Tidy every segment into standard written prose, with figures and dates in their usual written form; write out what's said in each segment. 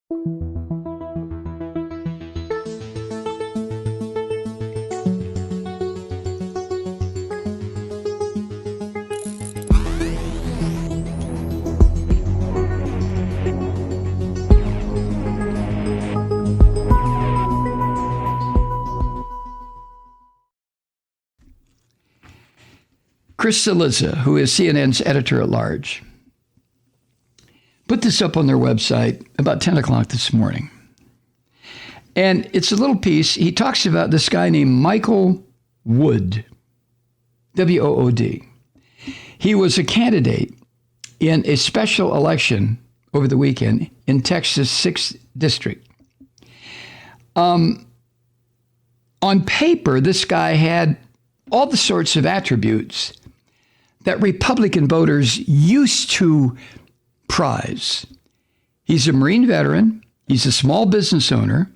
Chris Cillizza, who is CNN's editor-at-large, put this up on their website about 10 o'clock this morning. And it's a little piece. He talks about this guy named Michael Wood, W-O-O-D. He was a candidate in a special election over the weekend in Texas' 6th district. On paper, this guy had all the sorts of attributes that Republican voters used to prize. He's a Marine veteran. He's a small business owner.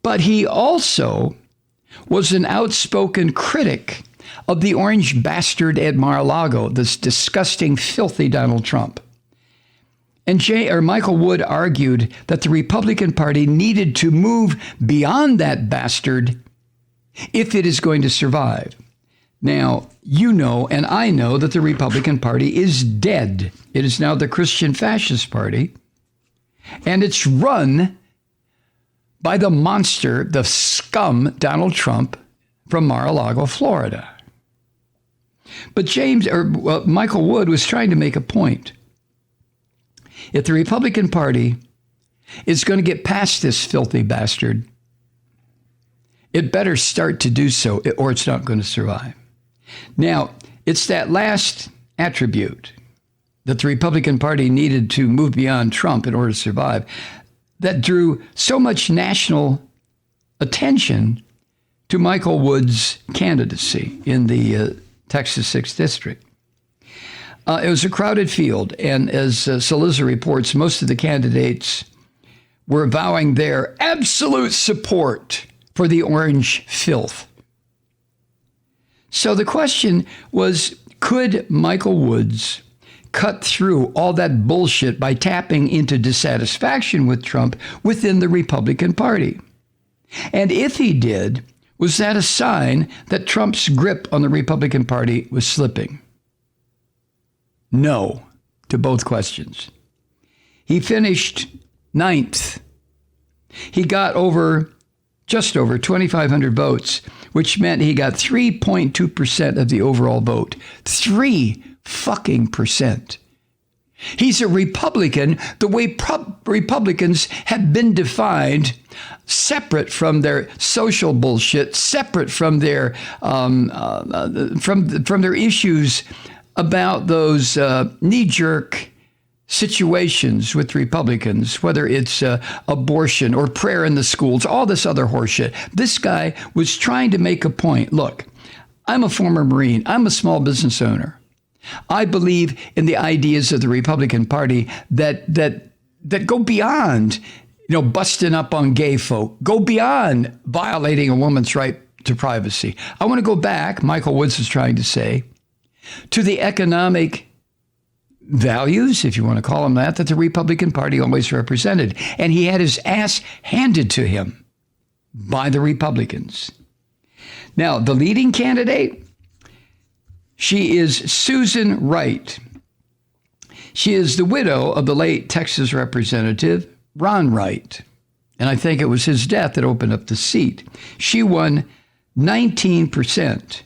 But he also was an outspoken critic of the orange bastard at Mar-a-Lago, this disgusting, filthy Donald Trump. And Michael Wood argued that the Republican Party needed to move beyond that bastard if it is going to survive. Now, you know, and I know that the Republican Party is dead. It is now the Christian Fascist Party, and it's run by the monster, the scum, Donald Trump from Mar-a-Lago, Florida. But Michael Wood was trying to make a point. If the Republican Party is going to get past this filthy bastard, it better start to do so, or it's not going to survive. Now, it's that last attribute that the Republican Party needed to move beyond Trump in order to survive that drew so much national attention to Michael Wood's candidacy in the Texas 6th District. It was a crowded field, and as Cillizza reports, most of the candidates were vowing their absolute support for the orange filth. So the question was, could Michael Woods cut through all that bullshit by tapping into dissatisfaction with Trump within the Republican Party? And if he did, was that a sign that Trump's grip on the Republican Party was slipping? No to both questions. He finished 9th. He got just over 2,500 votes, which meant he got 3.2% of the overall vote. 3%. He's a Republican the way Republicans have been defined, separate from their social bullshit, separate from their from their issues about those knee-jerk situations with Republicans, whether it's abortion or prayer in the schools, all this other horseshit. This guy was trying to make a point. Look, I'm a former Marine. I'm a small business owner. I believe in the ideas of the Republican Party that go beyond, busting up on gay folk, go beyond violating a woman's right to privacy. I want to go back, Michael Woods is trying to say, to the economic values, if you want to call them that the Republican Party always represented. And he had his ass handed to him by the Republicans. Now, the leading candidate, she is Susan Wright. She is the widow of the late Texas Representative Ron Wright. And I think it was his death that opened up the seat. She won 19%.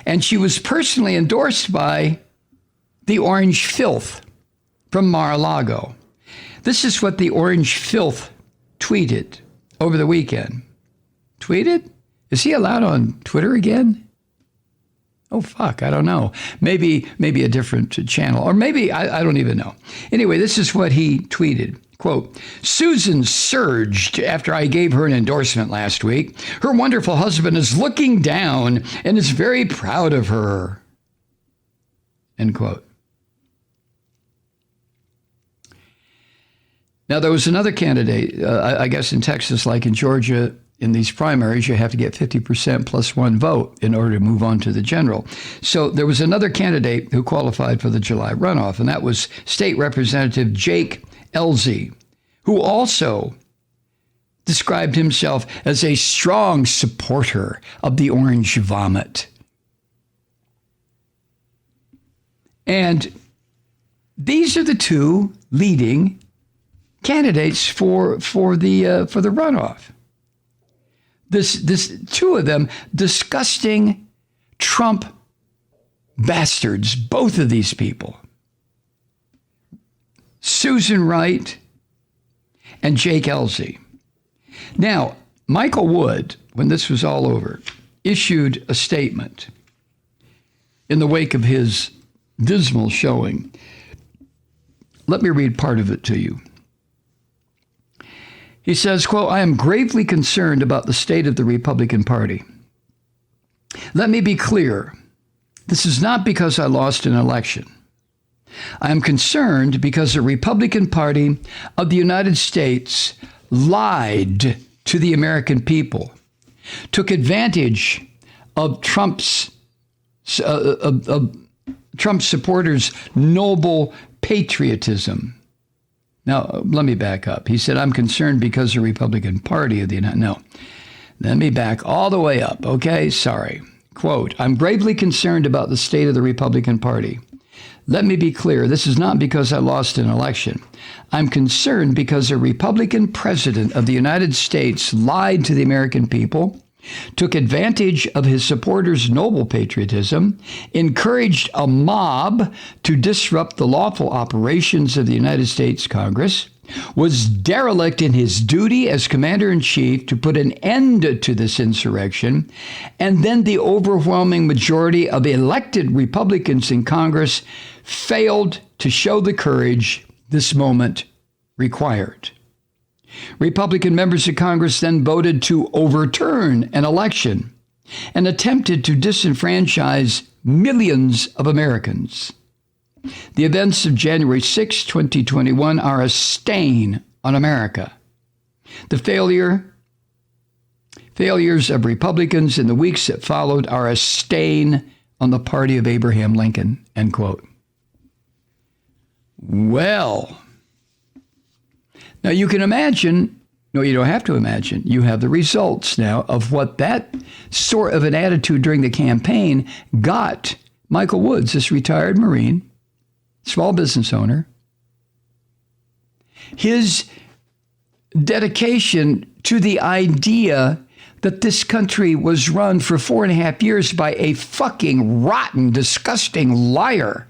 And she was personally endorsed by the orange filth from Mar-a-Lago. This is what the orange filth tweeted over the weekend. Tweeted? Is he allowed on Twitter again? Oh, fuck, I don't know. Maybe a different channel, or maybe, I don't even know. Anyway, this is what he tweeted. Quote, Susan surged after I gave her an endorsement last week. Her wonderful husband is looking down and is very proud of her. End quote. Now, there was another candidate, I guess in Texas, like in Georgia, in these primaries, you have to get 50% plus one vote in order to move on to the general. So there was another candidate who qualified for the July runoff, and that was State Representative Jake Elzy, who also described himself as a strong supporter of the orange vomit. And these are the two leading candidates for the runoff. This two of them, disgusting Trump bastards, both of these people, Susan Wright and Jake Ellzey. Now, Michael Wood, when this was all over, issued a statement in the wake of his dismal showing. Let me read part of it to you. He says, quote, "I am gravely concerned about the state of the Republican Party. Let me be clear. This is not because I lost an election. I am concerned because the Republican Party of the United States lied to the American people, took advantage of Trump's supporters' noble patriotism." Now, let me back up. He said, I'm concerned because the Republican Party of the United... No, let me back all the way up. Okay, sorry. Quote, "I'm gravely concerned about the state of the Republican Party. Let me be clear. This is not because I lost an election. I'm concerned because a Republican president of the United States lied to the American people, took advantage of his supporters' noble patriotism, encouraged a mob to disrupt the lawful operations of the United States Congress, was derelict in his duty as commander-in-chief to put an end to this insurrection, and then the overwhelming majority of elected Republicans in Congress failed to show the courage this moment required. Republican members of Congress then voted to overturn an election and attempted to disenfranchise millions of Americans. The events of January 6, 2021 are a stain on America. The failures of Republicans in the weeks that followed are a stain on the party of Abraham Lincoln," end quote. Well, now you can imagine, no, you don't have to imagine, you have the results now of what that sort of an attitude during the campaign got Michael Woods, this retired Marine, small business owner. His dedication to the idea that this country was run for 4.5 years by a fucking rotten, disgusting liar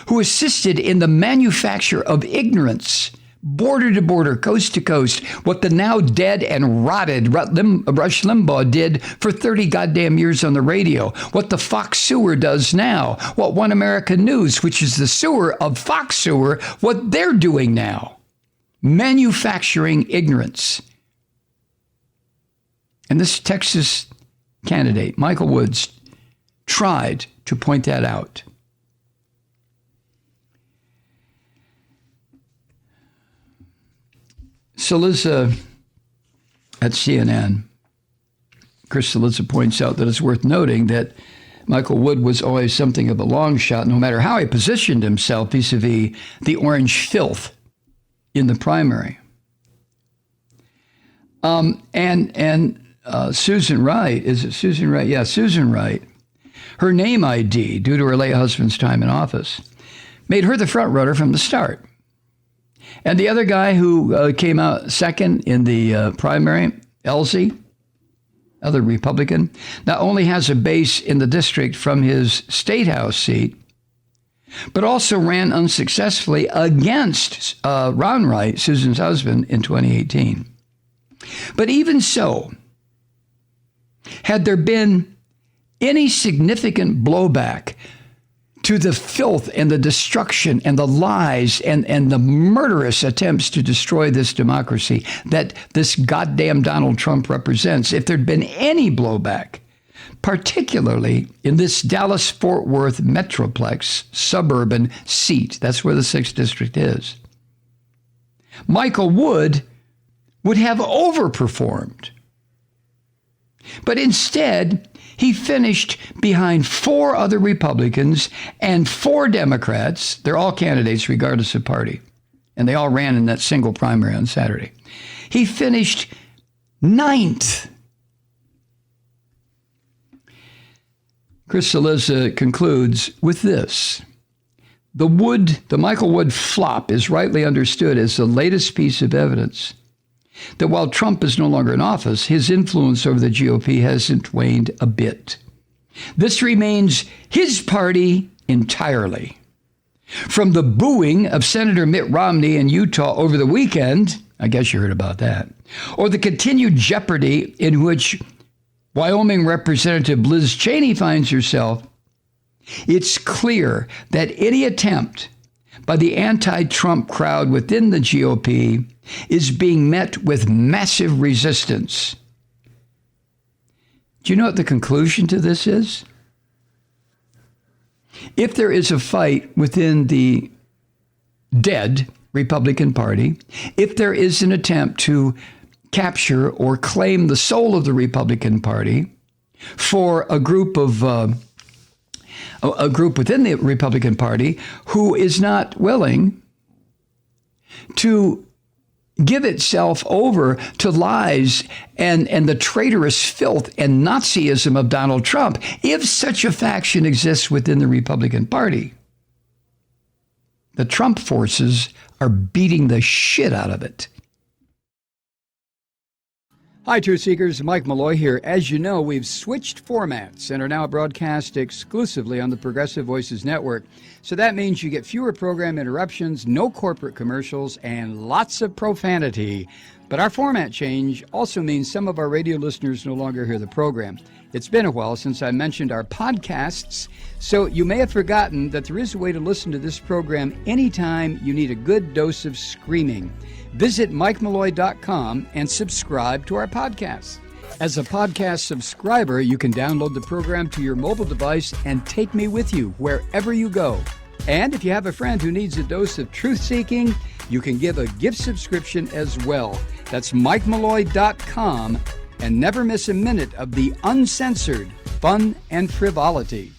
who assisted in the manufacture of ignorance, border to border, coast to coast, what the now dead and rotted Rush Limbaugh did for 30 goddamn years on the radio, what the Fox sewer does now, what One America News, which is the sewer of Fox sewer, what they're doing now. Manufacturing ignorance. And this Texas candidate, Michael Woods, tried to point that out. Cillizza at CNN, Chris Cillizza points out that it's worth noting that Michael Wood was always something of a long shot, no matter how he positioned himself vis-a-vis the orange filth in the primary. Susan Wright, is it Susan Wright? Yeah, Susan Wright. Her name ID, due to her late husband's time in office, made her the front runner from the start. And the other guy who came out second in the primary, Ellzey, other Republican, not only has a base in the district from his state house seat, but also ran unsuccessfully against Ron Wright, Susan's husband, in 2018. But even so, had there been any significant blowback to the filth and the destruction and the lies and the murderous attempts to destroy this democracy that this goddamn Donald Trump represents, if there'd been any blowback, particularly in this Dallas-Fort Worth Metroplex suburban seat, that's where the 6th District is, Michael Wood would have overperformed. But instead, he finished behind 4 other Republicans and 4 Democrats. They're all candidates regardless of party. and they all ran in that single primary on Saturday. He finished 9th. Chris Cillizza concludes with this. The Michael Wood flop is rightly understood as the latest piece of evidence that while Trump is no longer in office, his influence over the GOP hasn't waned a bit. This remains his party entirely. From the booing of Senator Mitt Romney in Utah over the weekend, I guess you heard about that, or the continued jeopardy in which Wyoming Representative Liz Cheney finds herself, it's clear that any attempt by the anti-Trump crowd within the GOP is being met with massive resistance. Do you know what the conclusion to this is? If there is a fight within the dead Republican Party, if there is an attempt to capture or claim the soul of the Republican Party for a group within the Republican Party who is not willing to give itself over to lies and the traitorous filth and Nazism of Donald Trump, if such a faction exists within the Republican Party, the Trump forces are beating the shit out of it. Hi, Truth Seekers. Mike Malloy here. As you know, we've switched formats and are now broadcast exclusively on the Progressive Voices Network. So that means you get fewer program interruptions, no corporate commercials, and lots of profanity. But our format change also means some of our radio listeners no longer hear the program. It's been a while since I mentioned our podcasts, so you may have forgotten that there is a way to listen to this program anytime you need a good dose of screaming. Visit MikeMalloy.com and subscribe to our podcast. As a podcast subscriber, you can download the program to your mobile device and take me with you wherever you go. And if you have a friend who needs a dose of truth-seeking, you can give a gift subscription as well. That's MikeMalloy.com, and never miss a minute of the uncensored fun and frivolity.